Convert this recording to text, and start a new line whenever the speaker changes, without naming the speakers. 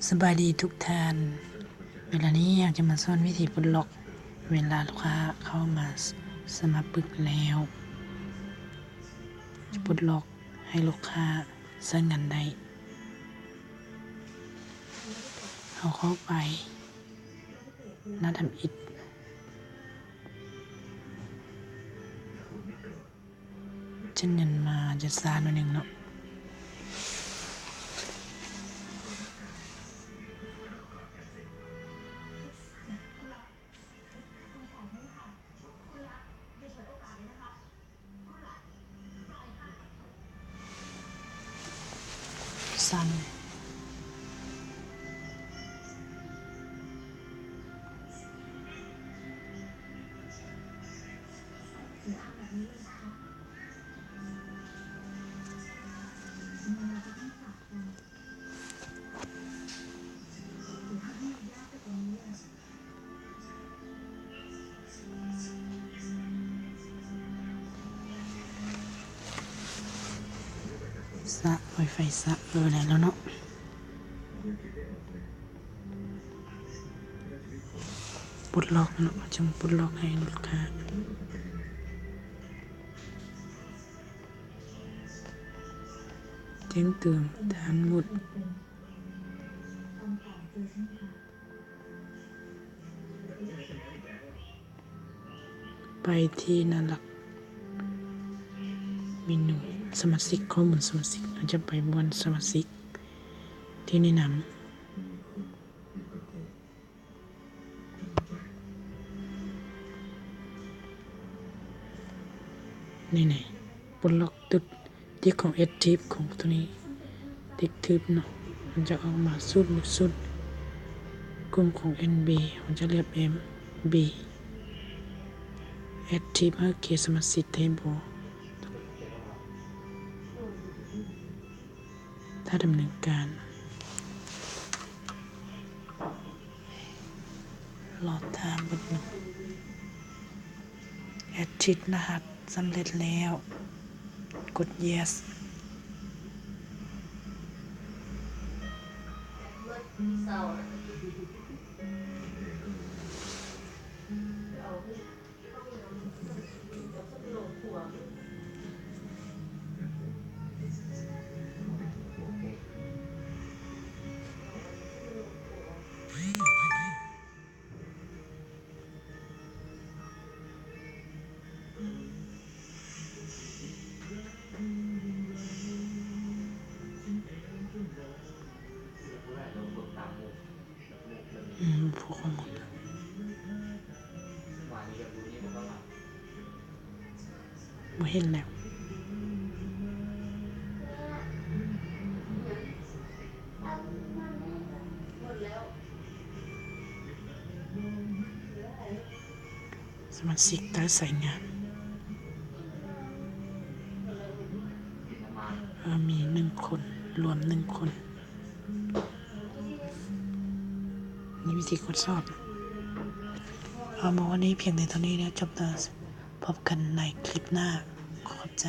สบายดีทุกท่านเวลานี้อยากจะมาสอนวิธีปลดล็อกเวลาลูกค้าเข้ามาสมัครปึกแล้วจะปลดล็อกให้ลูกค้าใช้งานได้เอาเข้าไปหน้าทำอิฐเช่นนั้นมาจะซาหน่อยหนึ่งเนาะสั้นสะไวไฟสะแล้วเนาะปลดล็อกเนาะจะปลดล็อกให้ลูกค้าแจ้งเตือนฐานหมดไปที่หน้าหลักเมนูสมาชิกข้อมูลสมาชิกเราจะไปบนสมาชิกที่แนะนำนี่ปลดล็อกตุดที่ของ Active ของตัวนี้ติ๊กทึบเนาะมันจะออกมาสุดกลุ่มของ NB มันจะเรียก MB Active ให้เกียร์สมาชิกเทเบิลถ้าดำเนินการรอทางบทหนึ่งแอดชิดรหัสสำเร็จแล้วกด yes พวกข้อมูลไม่เห็นแล้วสมาชิกได้ใส่งานมี1 คนรวม1 คนนี่วิธีกดสอบเอามาวันนี้เพียงในเท่านี้นะจบแล้วพบกันในคลิปหน้าขอบใจ